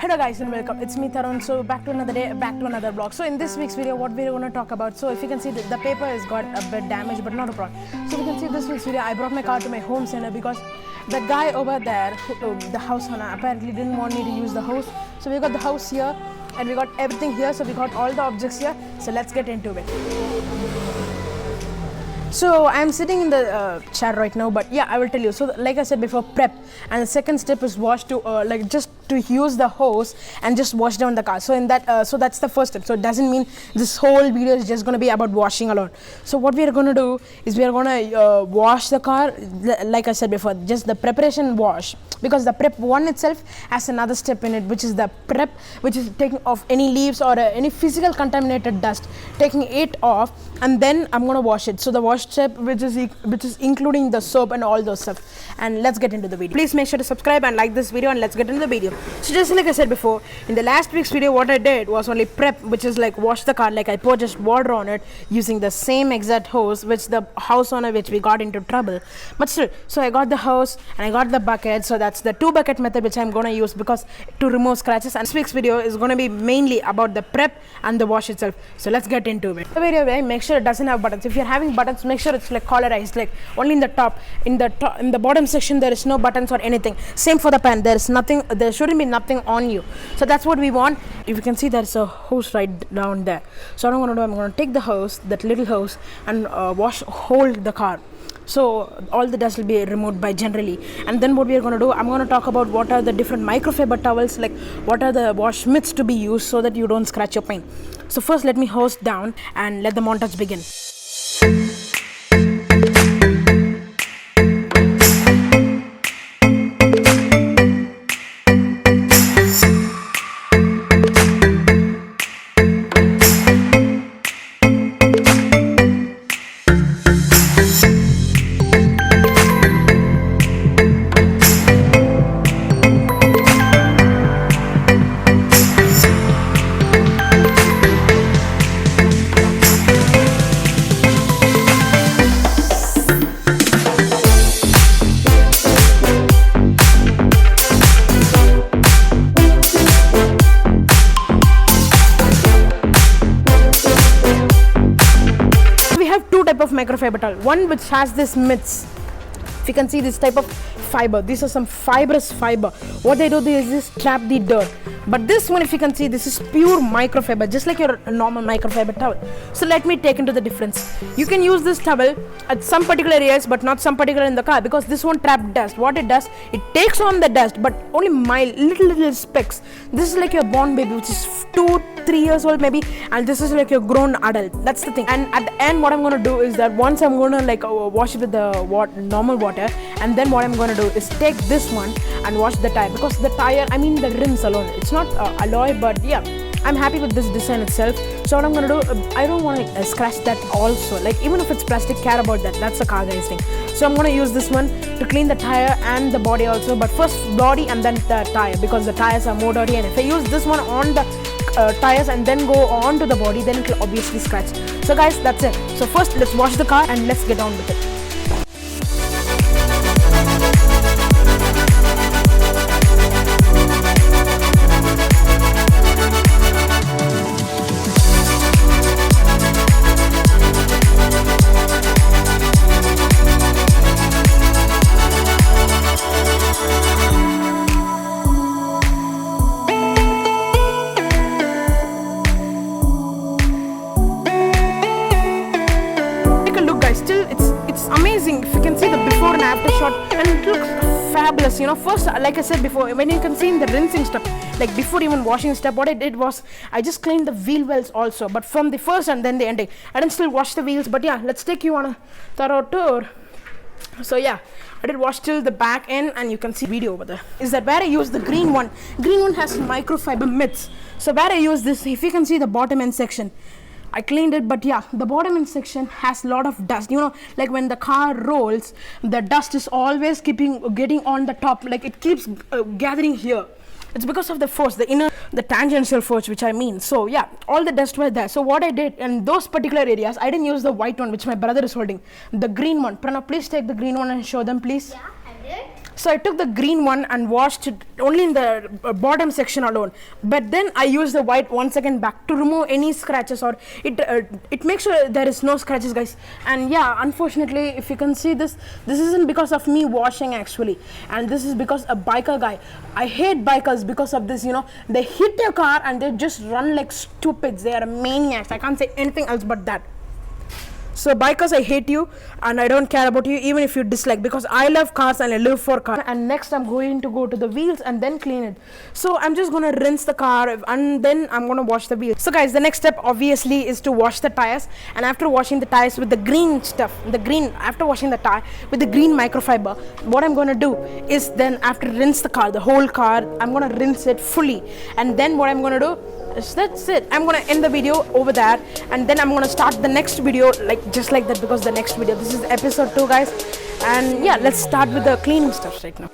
Hello guys and welcome, it's me Tarun. So back to another day, back to another vlog. So in this week's video what we're going to talk about, so if you can see the paper has got a bit damaged but not a problem. So you can see this week's video, I brought my car to my home center because the guy over there, the house owner, apparently didn't want me to use the house. So we got the house here and we got everything here, so we got all the objects here. So let's get into it. So I'm sitting in the chair right now, but yeah, I will tell you. So like I said before, prep, and the second step is wash to just to use the hose and just wash down the car. So in that, so that's the first step. So it doesn't mean this whole video is just going to be about washing alone. So what we are going to do is we are going to wash the car, like I said before, just the preparation wash, because the prep one itself has another step in it, which is the prep, which is taking off any leaves or any physical contaminated dust, taking it off, and then I'm going to wash it. So the wash step, which is including the soap and all those stuff. And let's get into the video. Please make sure to subscribe and like this video, and let's get into the video. So just like I said before, in the last week's video what I did was only prep, which is like wash the car, like I poured just water on it using the same exact hose which the house owner, which we got into trouble. But still, so I got the hose and I got the bucket. So that's the 2 bucket method which I'm going to use because to remove scratches. And this week's video is going to be mainly about the prep and the wash itself. So let's get into it. The video, make sure it doesn't have buttons. If you're having buttons, make sure it's like collarized, like only in the top. In the bottom section there is no buttons or anything. Same for the pan, there is nothing, there shouldn't be nothing on you. So that's what we want. If you can see, there's a hose right down there. So what I'm going to do, I'm going to take the hose, that little hose, and hold the car. So all the dust will be removed by generally. And then what we are going to do, I'm going to talk about what are the different microfiber towels, like what are the wash mitts to be used so that you don't scratch your paint. So first let me hose down and let the montage begin. Type of microfiber towel, one which has this mitts. If you can see this type of fiber, these are some fibrous fiber. What they do is just trap the dirt. But this one, if you can see, this is pure microfiber, just like your normal microfiber towel. So let me take into the difference. You can use this towel at some particular areas, but not some particular in the car, because this won't trap dust. What it does, it takes on the dust, but only mild, little specks. This is like your born baby, which is 2-3 years old maybe, and this is like your grown adult. That's the thing. And at the end, what I'm going to do is that once I'm going to like wash it with the normal water, and then what I'm going to do is take this one and wash the tire, because the tire, I mean the rims alone, it's not alloy, but yeah, I'm happy with this design itself. So what I'm going to do, I don't want to scratch that also, like even if it's plastic, care about that, that's a car guys thing. So I'm going to use this one to clean the tire and the body also, but first body and then the tire, because the tires are more dirty, and if I use this one on the tires and then go on to the body, then it will obviously scratch. So guys, that's it. So first let's wash the car and let's get on with it. Amazing. If you can see the before and after shot, and it looks fabulous, you know. First, like I said before, when you can see in the rinsing step, like before even washing step, what I did was I just cleaned the wheel wells also, but from the first and then the ending. I didn't still wash the wheels, but yeah, let's take you on a thorough tour. So yeah, I did wash till the back end, and you can see video over there. Is that where I use the green one. Green one has microfiber mitts. So where I use this, if you can see the bottom end section, I cleaned it, but yeah, the bottom end section has a lot of dust. You know, like when the car rolls, the dust is always getting on the top, like it keeps gathering here. It's because of the force, the tangential force, which I mean. So yeah, all the dust were there. So what I did in those particular areas, I didn't use the white one, which my brother is holding. The green one. Pranav, please take the green one and show them, please. Yeah, I did. So I took the green one and washed it only in the bottom section alone. But then I used the white once again back to remove any scratches, or it makes sure there is no scratches, guys. And yeah, unfortunately, if you can see this isn't because of me washing actually, and this is because a biker guy. I hate bikers because of this. You know, they hit your car and they just run like stupids. They are maniacs. I can't say anything else but that. So bikers, I hate you and I don't care about you, even if you dislike, because I love cars and I live for cars. And next I'm going to go to the wheels and then clean it. So I'm just going to rinse the car and then I'm going to wash the wheels. So guys, the next step obviously is to wash the tires. And after washing the tires with the green stuff, after washing the tire with the green microfiber, what I'm going to do is then after rinse the car, the whole car, I'm going to rinse it fully. And then what I'm going to do, that's it. I'm gonna end the video over there, and then I'm gonna start the next video just like that, because the next video, this is episode 2, guys. And yeah, let's start with the cleaning stuff right now.